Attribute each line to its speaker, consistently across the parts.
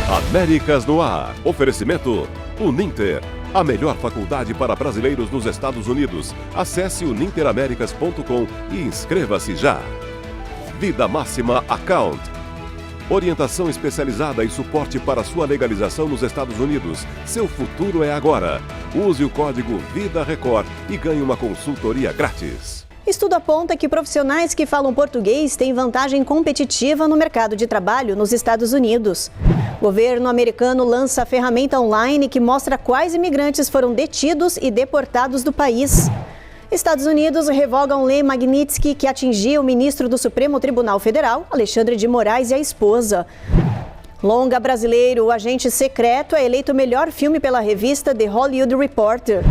Speaker 1: Américas no Ar. Oferecimento Uninter. A melhor faculdade para brasileiros nos Estados Unidos. Acesse uninteraméricas.com e inscreva-se já. Vida Máxima Account. Orientação especializada e suporte para sua legalização nos Estados Unidos. Seu futuro é agora. Use o código VIDARECORD e ganhe uma consultoria grátis.
Speaker 2: Estudo aponta que profissionais que falam português têm vantagem competitiva no mercado de trabalho nos Estados Unidos. O governo americano lança a ferramenta online que mostra quais imigrantes foram detidos e deportados do país. Estados Unidos revogam lei Magnitsky que atingia o ministro do Supremo Tribunal Federal, Alexandre de Moraes, e a esposa. Longa brasileiro, O Agente Secreto, é eleito o melhor filme pela revista The Hollywood Reporter.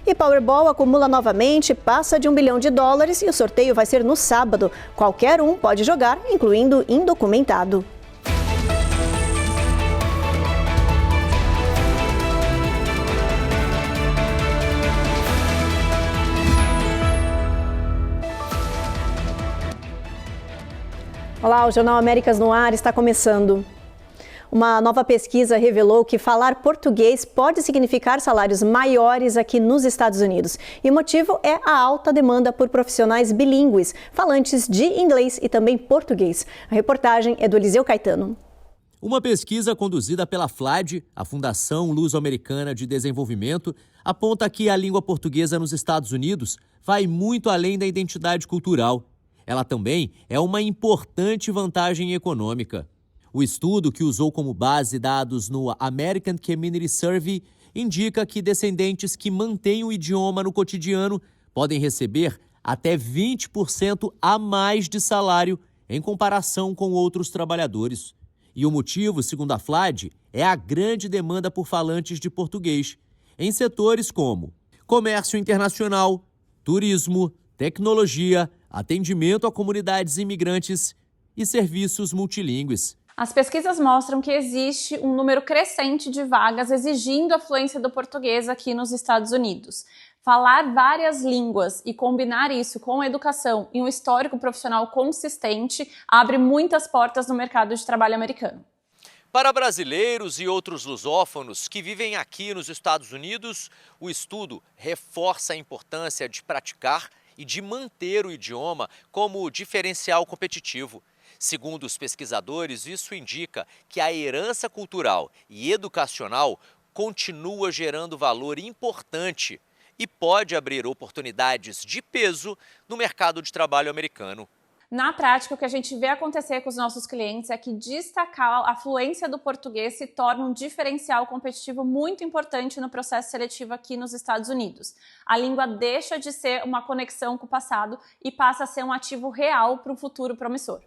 Speaker 2: E Powerball acumula novamente, passa de $1 bilhão e o sorteio vai ser no sábado. Qualquer um pode jogar, incluindo indocumentado. Olá, o Jornal Américas no Ar está começando. Uma nova pesquisa revelou que falar português pode significar salários maiores aqui nos Estados Unidos. E o motivo é a alta demanda por profissionais bilíngues, falantes de inglês e também português. A reportagem é do Eliseu Caetano.
Speaker 3: Uma pesquisa conduzida pela FLAD, a Fundação Luso-Americana de Desenvolvimento, aponta que a língua portuguesa nos Estados Unidos vai muito além da identidade cultural. Ela também é uma importante vantagem econômica. O estudo, que usou como base dados no American Community Survey, indica que descendentes que mantêm o idioma no cotidiano podem receber até 20% a mais de salário em comparação com outros trabalhadores. E o motivo, segundo a FLAD, é a grande demanda por falantes de português em setores como comércio internacional, turismo, tecnologia, atendimento a comunidades imigrantes e serviços multilingües.
Speaker 4: As pesquisas mostram que existe um número crescente de vagas exigindo a fluência do português aqui nos Estados Unidos. Falar várias línguas e combinar isso com educação e um histórico profissional consistente abre muitas portas no mercado de trabalho americano.
Speaker 3: Para brasileiros e outros lusófonos que vivem aqui nos Estados Unidos, o estudo reforça a importância de praticar e de manter o idioma como diferencial competitivo. Segundo os pesquisadores, isso indica que a herança cultural e educacional continua gerando valor importante e pode abrir oportunidades de peso no mercado de trabalho americano.
Speaker 4: Na prática, o que a gente vê acontecer com os nossos clientes é que destacar a fluência do português se torna um diferencial competitivo muito importante no processo seletivo aqui nos Estados Unidos. A língua deixa de ser uma conexão com o passado e passa a ser um ativo real para um futuro promissor.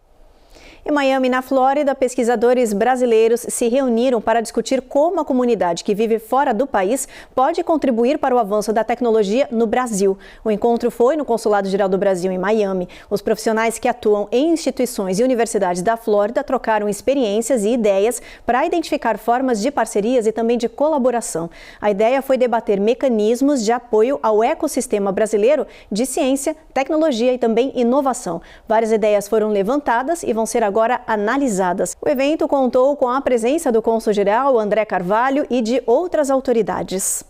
Speaker 2: Em Miami, na Flórida, pesquisadores brasileiros se reuniram para discutir como a comunidade que vive fora do país pode contribuir para o avanço da tecnologia no Brasil. O encontro foi no Consulado-Geral do Brasil, em Miami. Os profissionais que atuam em instituições e universidades da Flórida trocaram experiências e ideias para identificar formas de parcerias e também de colaboração. A ideia foi debater mecanismos de apoio ao ecossistema brasileiro de ciência, tecnologia e também inovação. Várias ideias foram levantadas e vão ser agora analisadas. O evento contou com a presença do cônsul-geral André Carvalho e de outras autoridades.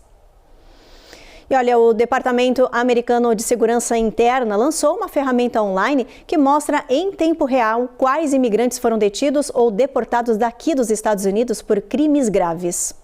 Speaker 2: E olha, o Departamento Americano de Segurança Interna lançou uma ferramenta online que mostra em tempo real quais imigrantes foram detidos ou deportados daqui dos Estados Unidos por crimes graves.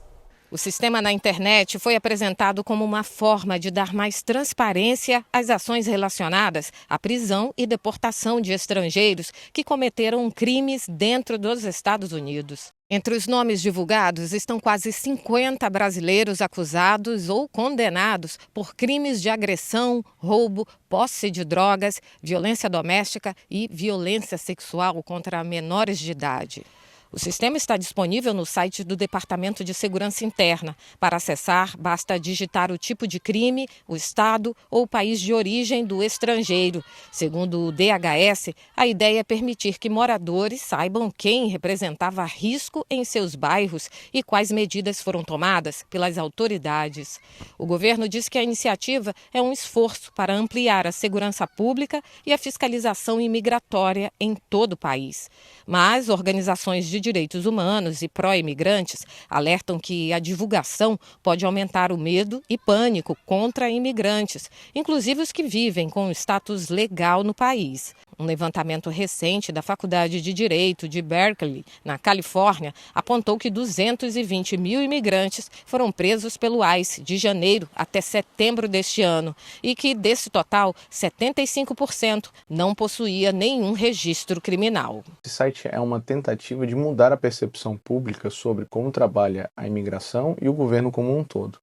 Speaker 5: O sistema na internet foi apresentado como uma forma de dar mais transparência às ações relacionadas à prisão e deportação de estrangeiros que cometeram crimes dentro dos Estados Unidos. Entre os nomes divulgados estão quase 50 brasileiros acusados ou condenados por crimes de agressão, roubo, posse de drogas, violência doméstica e violência sexual contra menores de idade. O sistema está disponível no site do Departamento de Segurança Interna. Para acessar, basta digitar o tipo de crime, o estado ou o país de origem do estrangeiro. Segundo o DHS, a ideia é permitir que moradores saibam quem representava risco em seus bairros e quais medidas foram tomadas pelas autoridades. O governo diz que a iniciativa é um esforço para ampliar a segurança pública e a fiscalização imigratória em todo o país. Mas organizações de de direitos humanos e pró-imigrantes alertam que a divulgação pode aumentar o medo e pânico contra imigrantes, inclusive os que vivem com status legal no país. Um levantamento recente da Faculdade de Direito de Berkeley, na Califórnia, apontou que 220 mil imigrantes foram presos pelo ICE de janeiro até setembro deste ano e que, desse total, 75% não possuía nenhum registro criminal.
Speaker 6: Esse site é uma tentativa de mudar a percepção pública sobre como trabalha a imigração e o governo como um todo.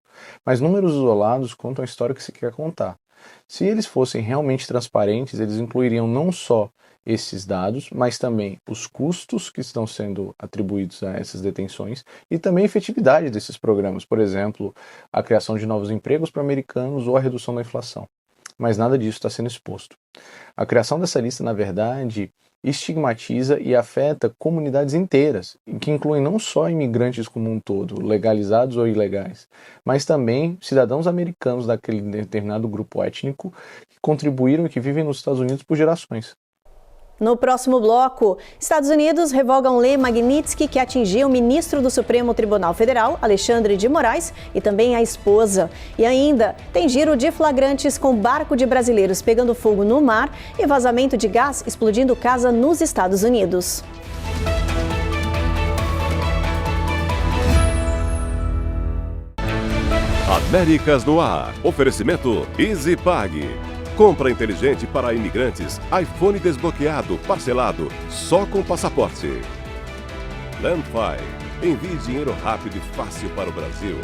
Speaker 6: Mas números isolados contam a história que se quer contar. Se eles fossem realmente transparentes, eles incluiriam não só esses dados, mas também os custos que estão sendo atribuídos a essas detenções e também a efetividade desses programas, por exemplo, a criação de novos empregos para americanos ou a redução da inflação. Mas nada disso está sendo exposto. A criação dessa lista, na verdade, estigmatiza e afeta comunidades inteiras, que incluem não só imigrantes como um todo, legalizados ou ilegais, mas também cidadãos americanos daquele determinado grupo étnico que contribuíram e que vivem nos Estados Unidos por gerações.
Speaker 2: No próximo bloco, Estados Unidos revogam lei Magnitsky que atingiu o ministro do Supremo Tribunal Federal, Alexandre de Moraes, e também a esposa. E ainda tem giro de flagrantes com barco de brasileiros pegando fogo no mar e vazamento de gás explodindo casa nos Estados Unidos.
Speaker 1: Américas no Ar. Oferecimento EasyPag. Compra inteligente para imigrantes. iPhone desbloqueado, parcelado, só com passaporte. Landfi. Envie dinheiro rápido e fácil para o Brasil.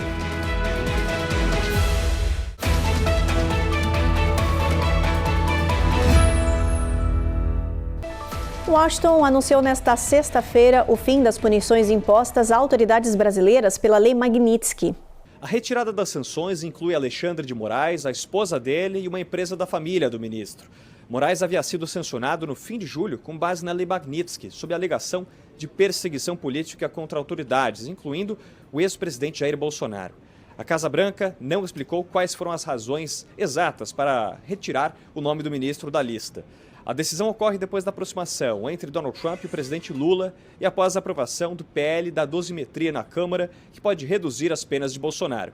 Speaker 2: Washington anunciou nesta sexta-feira o fim das punições impostas a autoridades brasileiras pela lei Magnitsky.
Speaker 7: A retirada das sanções inclui Alexandre de Moraes, a esposa dele e uma empresa da família do ministro. Moraes havia sido sancionado no fim de julho com base na lei Magnitsky, sob a alegação de perseguição política contra autoridades, incluindo o ex-presidente Jair Bolsonaro. A Casa Branca não explicou quais foram as razões exatas para retirar o nome do ministro da lista. A decisão ocorre depois da aproximação entre Donald Trump e o presidente Lula e após a aprovação do PL da dosimetria na Câmara, que pode reduzir as penas de Bolsonaro.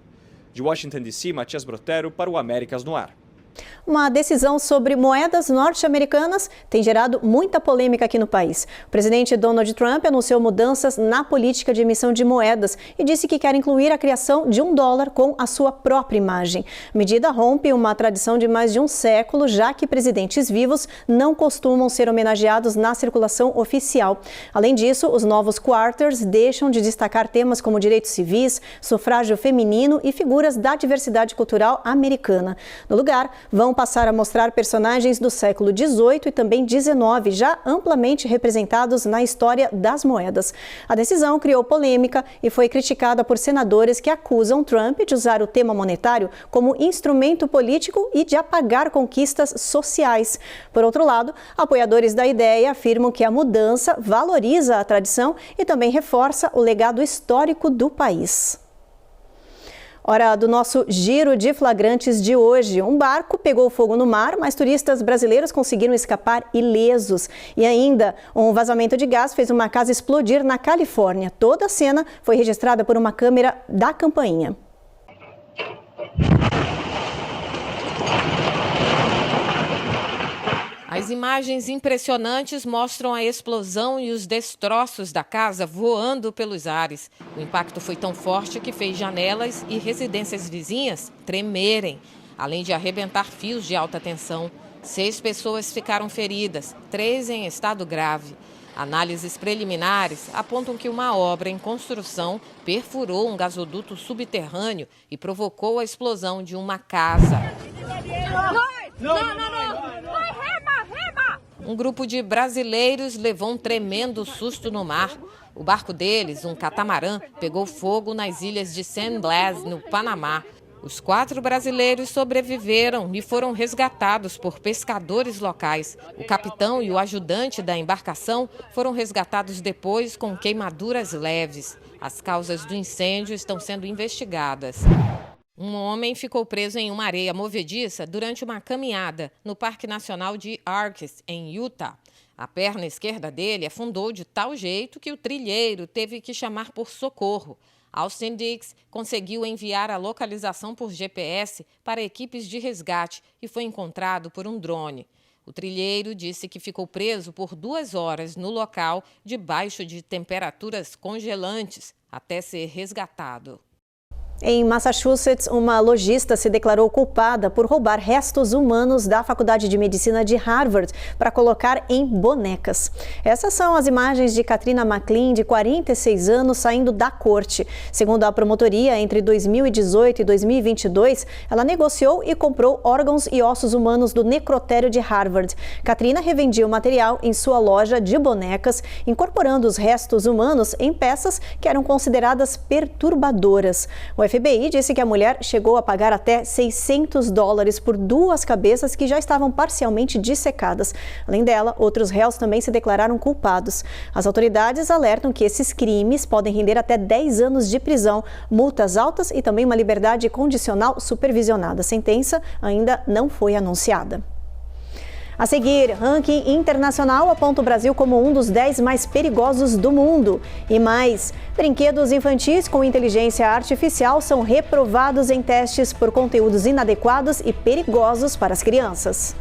Speaker 7: De Washington, D.C., Matias Brotero para o Américas no Ar.
Speaker 2: Uma decisão sobre moedas norte-americanas tem gerado muita polêmica aqui no país. O presidente Donald Trump anunciou mudanças na política de emissão de moedas e disse que quer incluir a criação de $1 com a sua própria imagem. A medida rompe uma tradição de mais de um século, já que presidentes vivos não costumam ser homenageados na circulação oficial. Além disso, os novos quarters deixam de destacar temas como direitos civis, sufrágio feminino e figuras da diversidade cultural americana. No lugar, vão passar a mostrar personagens do século XVIII e também XIX, já amplamente representados na história das moedas. A decisão criou polêmica e foi criticada por senadores que acusam Trump de usar o tema monetário como instrumento político e de apagar conquistas sociais. Por outro lado, apoiadores da ideia afirmam que a mudança valoriza a tradição e também reforça o legado histórico do país. Hora do nosso giro de flagrantes de hoje. Um barco pegou fogo no mar, mas turistas brasileiros conseguiram escapar ilesos. E ainda, um vazamento de gás fez uma casa explodir na Califórnia. Toda a cena foi registrada por uma câmera da campainha.
Speaker 5: As imagens impressionantes mostram a explosão e os destroços da casa voando pelos ares. O impacto foi tão forte que fez janelas e residências vizinhas tremerem, além de arrebentar fios de alta tensão. 6 pessoas ficaram feridas, 3 em estado grave. Análises preliminares apontam que uma obra em construção perfurou um gasoduto subterrâneo e provocou a explosão de uma casa. Um grupo de brasileiros levou um tremendo susto no mar. O barco deles, um catamarã, pegou fogo nas ilhas de San Blas, no Panamá. Os 4 brasileiros sobreviveram e foram resgatados por pescadores locais. O capitão e o ajudante da embarcação foram resgatados depois com queimaduras leves. As causas do incêndio estão sendo investigadas. Um homem ficou preso em uma areia movediça durante uma caminhada no Parque Nacional de Arches, em Utah. A perna esquerda dele afundou de tal jeito que o trilheiro teve que chamar por socorro. Austin Dix conseguiu enviar a localização por GPS para equipes de resgate e foi encontrado por um drone. O trilheiro disse que ficou preso por 2 horas no local, debaixo de temperaturas congelantes, até ser resgatado.
Speaker 2: Em Massachusetts, uma lojista se declarou culpada por roubar restos humanos da Faculdade de Medicina de Harvard para colocar em bonecas. Essas são as imagens de Katrina McLean, de 46 anos, saindo da corte. Segundo a promotoria, entre 2018 e 2022, ela negociou e comprou órgãos e ossos humanos do necrotério de Harvard. Katrina revendia o material em sua loja de bonecas, incorporando os restos humanos em peças que eram consideradas perturbadoras. O FBI disse que a mulher chegou a pagar até $600 por 2 cabeças que já estavam parcialmente dissecadas. Além dela, outros réus também se declararam culpados. As autoridades alertam que esses crimes podem render até 10 anos de prisão, multas altas e também uma liberdade condicional supervisionada. A sentença ainda não foi anunciada. A seguir, ranking internacional aponta o Brasil como um dos 10 mais perigosos do mundo. E mais, brinquedos infantis com inteligência artificial são reprovados em testes por conteúdos inadequados e perigosos para as crianças.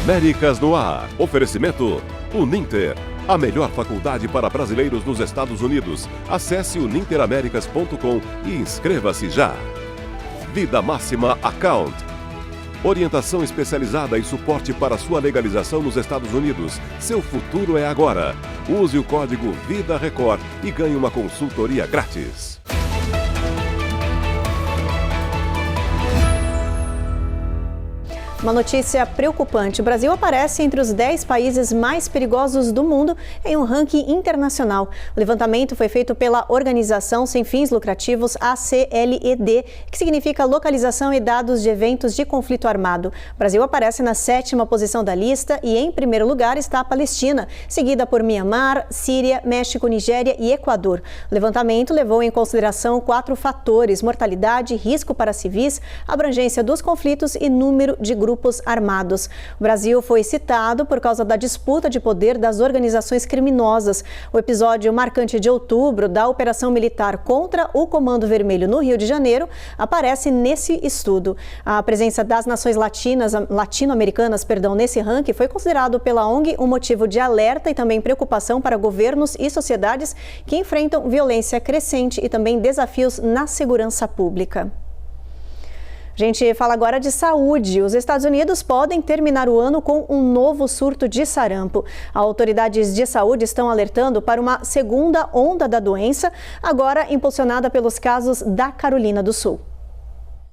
Speaker 1: Américas no ar. Oferecimento Uninter. A melhor faculdade para brasileiros nos Estados Unidos. Acesse uninteraméricas.com e inscreva-se já. Vida Máxima Account. Orientação especializada e suporte para sua legalização nos Estados Unidos. Seu futuro é agora. Use o código VIDARECORD e ganhe uma consultoria grátis.
Speaker 2: Uma notícia preocupante. O Brasil aparece entre os 10 países mais perigosos do mundo em um ranking internacional. O levantamento foi feito pela Organização Sem Fins Lucrativos ACLED, que significa Localização e Dados de Eventos de Conflito Armado. O Brasil aparece na 7ª posição da lista e em primeiro lugar está a Palestina, seguida por Mianmar, Síria, México, Nigéria e Equador. O levantamento levou em consideração 4 fatores: mortalidade, risco para civis, abrangência dos conflitos e número de grupos armados. O Brasil foi citado por causa da disputa de poder das organizações criminosas. O episódio marcante de outubro da operação militar contra o Comando Vermelho no Rio de Janeiro aparece nesse estudo. A presença das nações latino-americanas, nesse ranking foi considerado pela ONG um motivo de alerta e também preocupação para governos e sociedades que enfrentam violência crescente e também desafios na segurança pública. A gente fala agora de saúde. Os Estados Unidos podem terminar o ano com um novo surto de sarampo. Autoridades de saúde estão alertando para uma segunda onda da doença, agora impulsionada pelos casos da Carolina do Sul.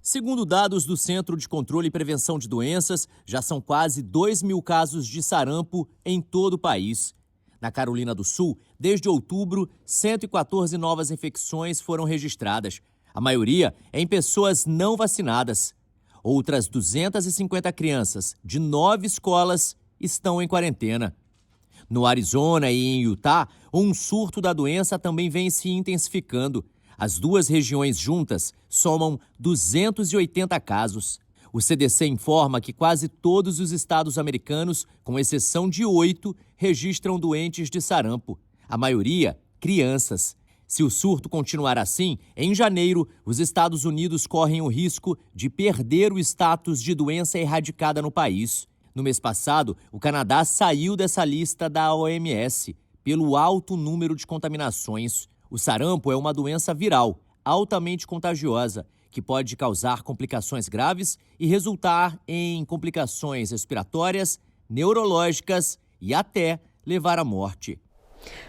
Speaker 3: Segundo dados do Centro de Controle e Prevenção de Doenças, já são quase 2.000 casos de sarampo em todo o país. Na Carolina do Sul, desde outubro, 114 novas infecções foram registradas. A maioria é em pessoas não vacinadas. Outras 250 crianças de 9 escolas estão em quarentena. No Arizona e em Utah, um surto da doença também vem se intensificando. As duas regiões juntas somam 280 casos. O CDC informa que quase todos os estados americanos, com exceção de 8, registram doentes de sarampo. A maioria, crianças. Se o surto continuar assim, em janeiro, os Estados Unidos correm o risco de perder o status de doença erradicada no país. No mês passado, o Canadá saiu dessa lista da OMS pelo alto número de contaminações. O sarampo é uma doença viral, altamente contagiosa, que pode causar complicações graves e resultar em complicações respiratórias, neurológicas e até levar à morte.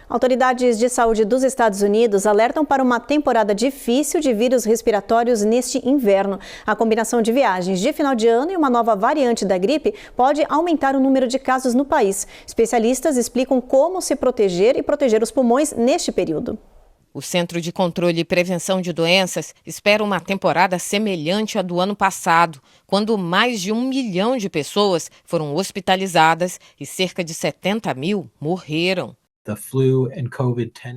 Speaker 2: Autoridades de saúde dos Estados Unidos alertam para uma temporada difícil de vírus respiratórios neste inverno. A combinação de viagens de final de ano e uma nova variante da gripe pode aumentar o número de casos no país. Especialistas explicam como se proteger e proteger os pulmões neste período.
Speaker 5: O Centro de Controle e Prevenção de Doenças espera uma temporada semelhante à do ano passado, quando mais de 1 milhão de pessoas foram hospitalizadas e cerca de 70 mil morreram.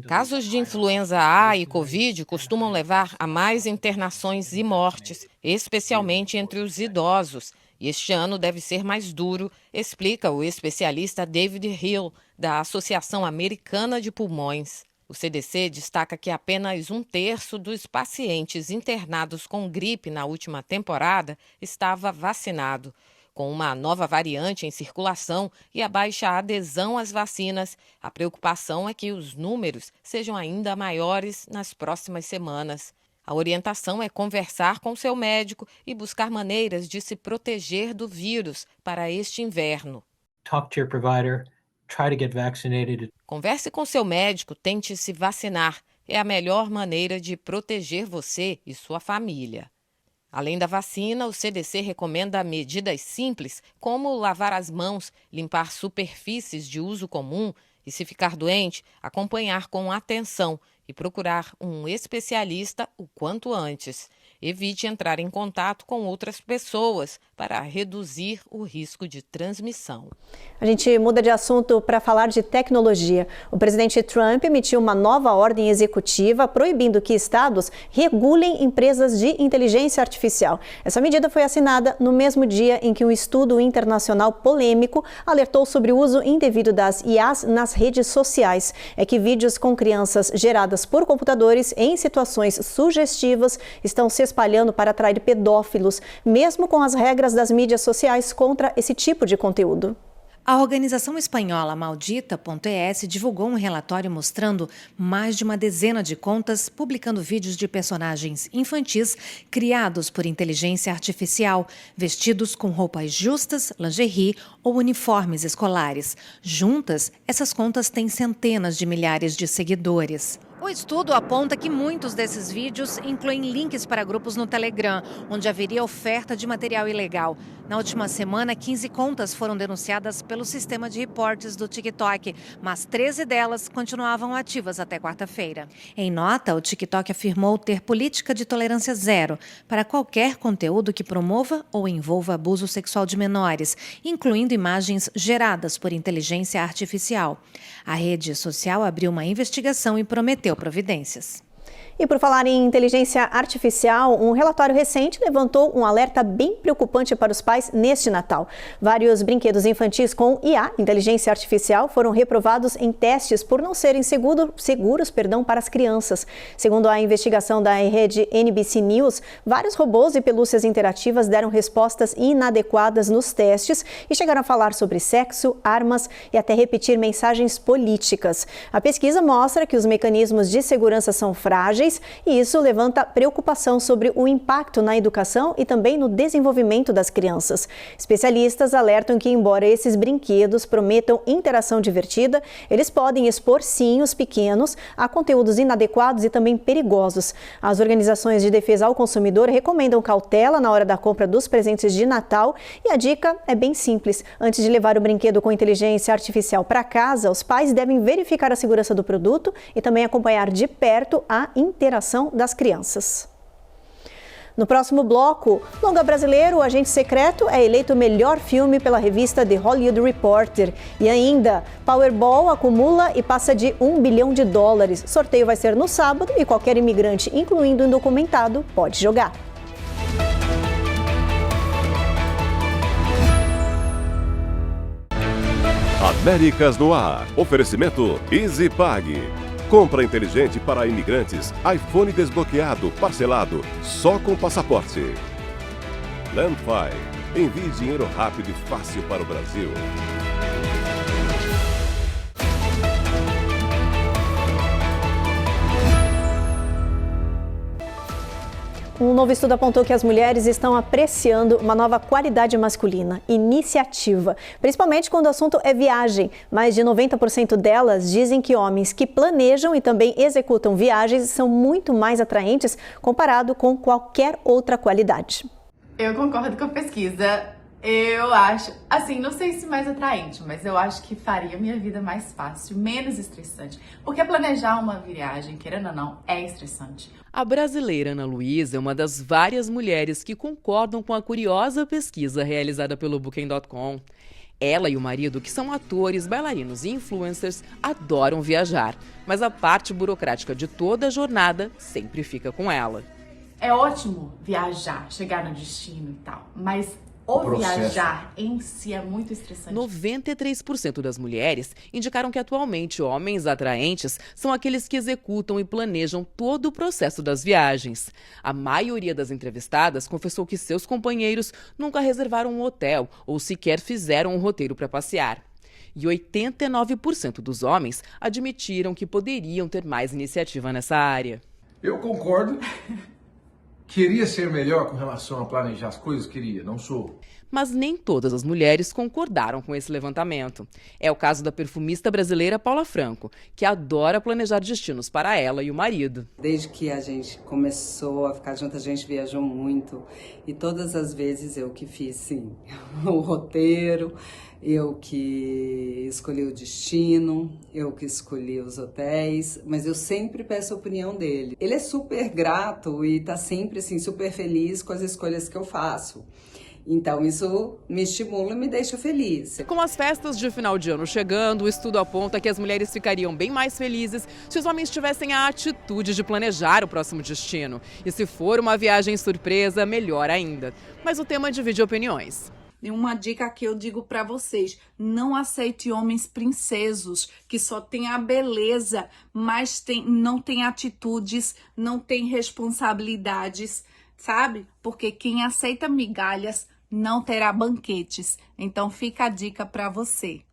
Speaker 5: Casos de influenza A e Covid costumam levar a mais internações e mortes, especialmente entre os idosos. E este ano deve ser mais duro, explica o especialista David Hill, da Associação Americana de Pulmões. O CDC destaca que apenas 1/3 dos pacientes internados com gripe na última temporada estava vacinado. Com uma nova variante em circulação e a baixa adesão às vacinas, a preocupação é que os números sejam ainda maiores nas próximas semanas. A orientação é conversar com seu médico e buscar maneiras de se proteger do vírus para este inverno.
Speaker 8: Talk to your provider, try to get vaccinated.
Speaker 5: Converse com seu médico, tente se vacinar. É a melhor maneira de proteger você e sua família. Além da vacina, o CDC recomenda medidas simples, como lavar as mãos, limpar superfícies de uso comum e, se ficar doente, acompanhar com atenção e procurar um especialista o quanto antes. Evite entrar em contato com outras pessoas para reduzir o risco de transmissão.
Speaker 2: A gente muda de assunto para falar de tecnologia. O presidente Trump emitiu uma nova ordem executiva proibindo que estados regulem empresas de inteligência artificial. Essa medida foi assinada no mesmo dia em que um estudo internacional polêmico alertou sobre o uso indevido das IAs nas redes sociais. É que vídeos com crianças geradas por computadores em situações sugestivas estão se espalhando para atrair pedófilos, mesmo com as regras das mídias sociais contra esse tipo de conteúdo.
Speaker 9: A organização espanhola Maldita.es divulgou um relatório mostrando mais de uma dezena de contas publicando vídeos de personagens infantis criados por inteligência artificial, vestidos com roupas justas, lingerie ou uniformes escolares. Juntas, essas contas têm centenas de milhares de seguidores. O estudo aponta que muitos desses vídeos incluem links para grupos no Telegram, onde haveria oferta de material ilegal. Na última semana, 15 contas foram denunciadas pelo sistema de reportes do TikTok, mas 13 delas continuavam ativas até quarta-feira. Em nota, o TikTok afirmou ter política de tolerância zero para qualquer conteúdo que promova ou envolva abuso sexual de menores, incluindo imagens geradas por inteligência artificial. A rede social abriu uma investigação e prometeu providências.
Speaker 2: E por falar em inteligência artificial, um relatório recente levantou um alerta bem preocupante para os pais neste Natal. Vários brinquedos infantis com IA, inteligência artificial, foram reprovados em testes por não serem seguros para as crianças. Segundo a investigação da rede NBC News, vários robôs e pelúcias interativas deram respostas inadequadas nos testes e chegaram a falar sobre sexo, armas e até repetir mensagens políticas. A pesquisa mostra que os mecanismos de segurança são frágeis e isso levanta preocupação sobre o impacto na educação e também no desenvolvimento das crianças. Especialistas alertam que, embora esses brinquedos prometam interação divertida, eles podem expor sim os pequenos a conteúdos inadequados e também perigosos. As organizações de defesa ao consumidor recomendam cautela na hora da compra dos presentes de Natal e a dica é bem simples. Antes de levar o brinquedo com inteligência artificial para casa, os pais devem verificar a segurança do produto e também acompanhar de perto a interação das crianças. No próximo bloco, longa brasileiro, O Agente Secreto é eleito o melhor filme pela revista The Hollywood Reporter. E ainda, Powerball acumula e passa de $1 bilhão. Sorteio vai ser no sábado e qualquer imigrante, incluindo o indocumentado, pode jogar.
Speaker 1: Américas no Ar. Oferecimento EasyPag. Compra inteligente para imigrantes. iPhone desbloqueado, parcelado, só com passaporte. Landfi. Envie dinheiro rápido e fácil para o Brasil.
Speaker 2: Um novo estudo apontou que as mulheres estão apreciando uma nova qualidade masculina, iniciativa, principalmente quando o assunto é viagem. Mais de 90% delas dizem que homens que planejam e também executam viagens são muito mais atraentes comparado com qualquer outra qualidade.
Speaker 10: Eu concordo com a pesquisa. Eu acho, assim, não sei se mais atraente, mas eu acho que faria minha vida mais fácil, menos estressante. Porque planejar uma viagem, querendo ou não, é estressante.
Speaker 11: A brasileira Ana Luísa é uma das várias mulheres que concordam com a curiosa pesquisa realizada pelo Booking.com. Ela e o marido, que são atores, bailarinos e influencers, adoram viajar. Mas a parte burocrática de toda a jornada sempre fica com ela.
Speaker 10: É ótimo viajar, chegar no destino e tal, mas o viajar em si é muito estressante.
Speaker 11: 93% das mulheres indicaram que atualmente homens atraentes são aqueles que executam e planejam todo o processo das viagens. A maioria das entrevistadas confessou que seus companheiros nunca reservaram um hotel ou sequer fizeram um roteiro para passear. E 89% dos homens admitiram que poderiam ter mais iniciativa nessa área.
Speaker 12: Eu concordo. Queria ser melhor com relação a planejar as coisas? Queria, não sou.
Speaker 11: Mas nem todas as mulheres concordaram com esse levantamento. É o caso da perfumista brasileira Paula Franco, que adora planejar destinos para ela e o marido.
Speaker 13: Desde que a gente começou a ficar junto, a gente viajou muito. E todas as vezes eu que fiz, sim, o roteiro, eu que escolhi o destino, eu que escolhi os hotéis, mas eu sempre peço a opinião dele. Ele é super grato e tá sempre assim, super feliz com as escolhas que eu faço. Então isso me estimula e me deixa feliz.
Speaker 11: Com as festas de final de ano chegando, o estudo aponta que as mulheres ficariam bem mais felizes se os homens tivessem a atitude de planejar o próximo destino. E se for uma viagem surpresa, melhor ainda. Mas o tema divide opiniões.
Speaker 14: E uma dica que eu digo para vocês: não aceite homens princesos, que só tem a beleza, mas não tem atitudes, não tem responsabilidades, sabe? Porque quem aceita migalhas não terá banquetes. Então fica a dica para você.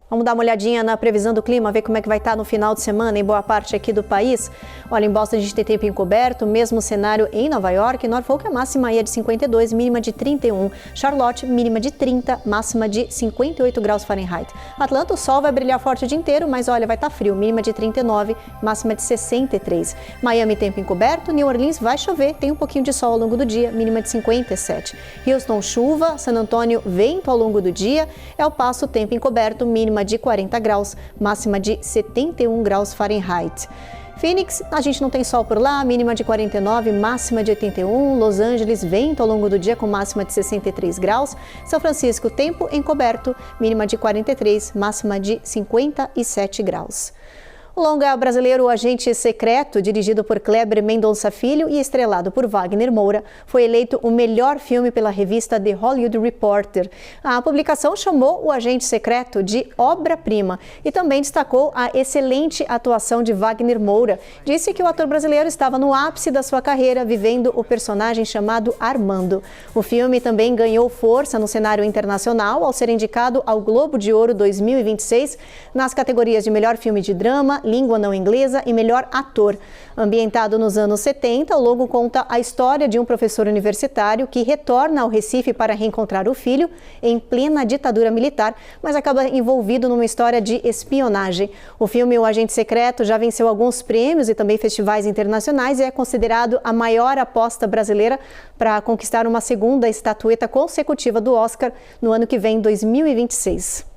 Speaker 2: Vamos dar uma olhadinha na previsão do clima, ver como é que vai estar no final de semana em boa parte aqui do país. Olha, em Boston a gente tem tempo encoberto, mesmo cenário em Nova York. Em Norfolk a máxima aí é de 52, mínima de 31. Charlotte, mínima de 30, máxima de 58 graus Fahrenheit. Atlanta, o sol vai brilhar forte o dia inteiro, mas olha, vai estar frio, mínima de 39, máxima de 63. Miami, tempo encoberto. New Orleans vai chover, tem um pouquinho de sol ao longo do dia, mínima de 57. Houston, chuva. San Antônio, vento ao longo do dia. El Paso, tempo encoberto, mínima de 40 graus, máxima de 71 graus Fahrenheit. Phoenix, a gente não tem sol por lá, mínima de 49, máxima de 81. Los Angeles, vento ao longo do dia com máxima de 63 graus. São Francisco, tempo encoberto, mínima de 43, máxima de 57 graus. O longa brasileiro O Agente Secreto, dirigido por Kleber Mendonça Filho e estrelado por Wagner Moura, foi eleito o melhor filme pela revista The Hollywood Reporter. A publicação chamou O Agente Secreto de obra-prima e também destacou a excelente atuação de Wagner Moura. Disse que o ator brasileiro estava no ápice da sua carreira, vivendo o personagem chamado Armando. O filme também ganhou força no cenário internacional ao ser indicado ao Globo de Ouro 2026 nas categorias de melhor filme de drama, língua não inglesa e melhor ator. Ambientado nos anos 70, o longo conta a história de um professor universitário que retorna ao Recife para reencontrar o filho em plena ditadura militar, mas acaba envolvido numa história de espionagem. O filme O Agente Secreto já venceu alguns prêmios e também festivais internacionais e é considerado a maior aposta brasileira para conquistar uma segunda estatueta consecutiva do Oscar no ano que vem, 2026.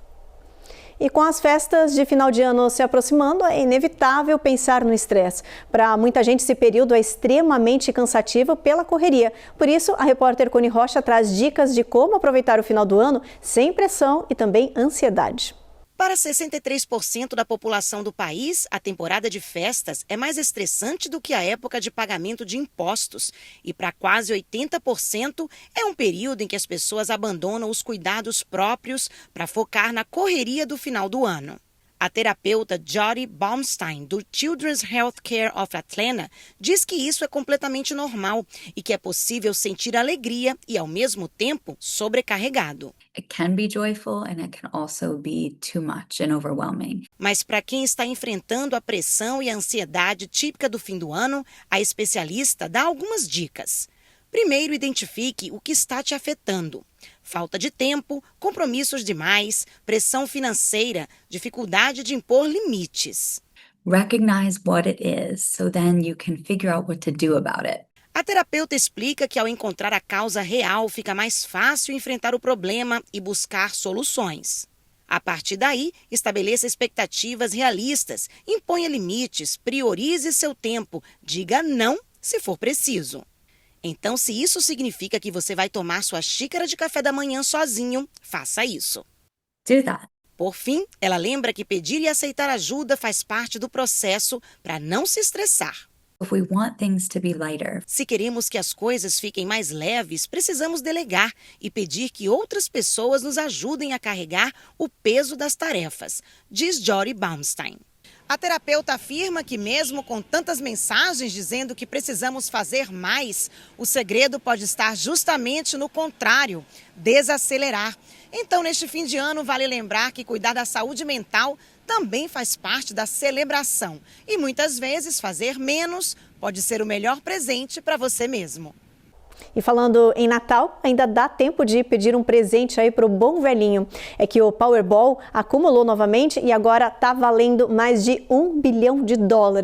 Speaker 2: E com as festas de final de ano se aproximando, é inevitável pensar no estresse. Para muita gente, esse período é extremamente cansativo pela correria. Por isso, a repórter Cone Rocha traz dicas de como aproveitar o final do ano sem pressão e também ansiedade.
Speaker 15: Para 63% da população do país, a temporada de festas é mais estressante do que a época de pagamento de impostos. E para quase 80%, é um período em que as pessoas abandonam os cuidados próprios para focar na correria do final do ano. A terapeuta Jody Baumstein, do Children's Healthcare of Atlanta, diz que isso é completamente normal e que é possível sentir alegria e, ao mesmo tempo, sobrecarregado.
Speaker 16: It can be joyful and it can also be too much and overwhelming.
Speaker 15: Mas para quem está enfrentando a pressão e a ansiedade típica do fim do ano, a especialista dá algumas dicas. Primeiro, identifique o que está te afetando. Falta de tempo, compromissos demais, pressão financeira, dificuldade de impor limites.
Speaker 16: Recognize what it is, so then you can figure out what to do about it.
Speaker 15: A terapeuta explica que ao encontrar a causa real, fica mais fácil enfrentar o problema e buscar soluções. A partir daí, estabeleça expectativas realistas, imponha limites, priorize seu tempo, diga não se for preciso. Então, se isso significa que você vai tomar sua xícara de café da manhã sozinho, faça isso.
Speaker 16: do that.
Speaker 15: Por fim, ela lembra que pedir e aceitar ajuda faz parte do processo para não se estressar.
Speaker 16: If we want things to be lighter,
Speaker 15: Se queremos que as coisas fiquem mais leves, precisamos delegar e pedir que outras pessoas nos ajudem a carregar o peso das tarefas, diz Jory Baumstein. A terapeuta afirma que mesmo com tantas mensagens dizendo que precisamos fazer mais, o segredo pode estar justamente no contrário, desacelerar. Então, neste fim de ano, vale lembrar que cuidar da saúde mental também faz parte da celebração. E muitas vezes fazer menos pode ser o melhor presente para você mesmo.
Speaker 2: E falando em Natal, ainda dá tempo de pedir um presente aí para o bom velhinho. É que o Powerball acumulou novamente e agora está valendo mais de $1 bilhão,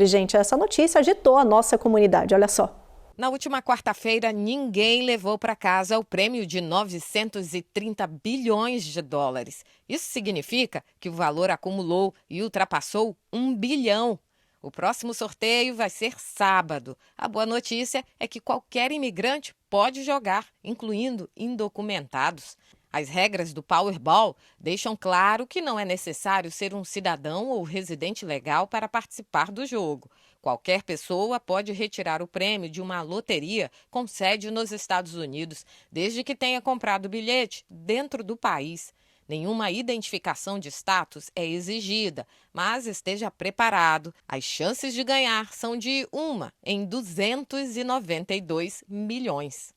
Speaker 2: gente. Essa notícia agitou a nossa comunidade, olha só.
Speaker 5: Na última quarta-feira, ninguém levou para casa o prêmio de 930 bilhões de dólares. Isso significa que o valor acumulou e ultrapassou 1 bilhão. O próximo sorteio vai ser sábado. A boa notícia é que qualquer imigrante pode jogar, incluindo indocumentados. As regras do Powerball deixam claro que não é necessário ser um cidadão ou residente legal para participar do jogo. Qualquer pessoa pode retirar o prêmio de uma loteria com sede nos Estados Unidos, desde que tenha comprado o bilhete dentro do país. Nenhuma identificação de status é exigida, mas esteja preparado. As chances de ganhar são de 1 em 292 milhões.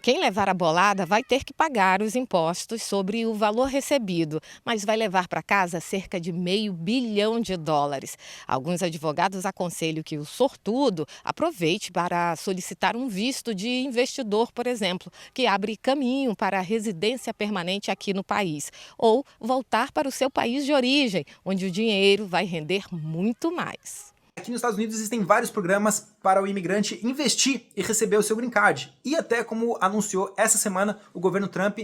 Speaker 5: Quem levar a bolada vai ter que pagar os impostos sobre o valor recebido, mas vai levar para casa cerca de $500 milhão. Alguns advogados aconselham que o sortudo aproveite para solicitar um visto de investidor, por exemplo, que abre caminho para a residência permanente aqui no país, ou voltar para o seu país de origem, onde o dinheiro vai render muito mais.
Speaker 17: Aqui nos Estados Unidos existem vários programas para o imigrante investir e receber o seu green card. E até como anunciou essa semana o governo Trump,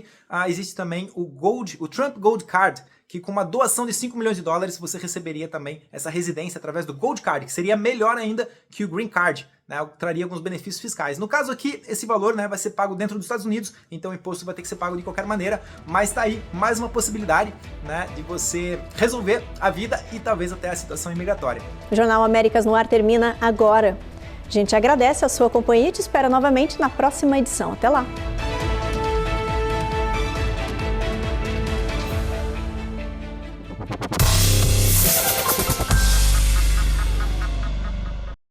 Speaker 17: existe também o Trump Gold Card, que com uma doação de $5 milhões você receberia também essa residência através do Gold Card, que seria melhor ainda que o Green Card, né, traria alguns benefícios fiscais. No caso aqui, esse valor, né, vai ser pago dentro dos Estados Unidos, então o imposto vai ter que ser pago de qualquer maneira, mas tá aí mais uma possibilidade, né, de você resolver a vida e talvez até a situação imigratória.
Speaker 2: O Jornal Américas no Ar termina agora. A gente agradece a sua companhia e te espera novamente na próxima edição. Até lá!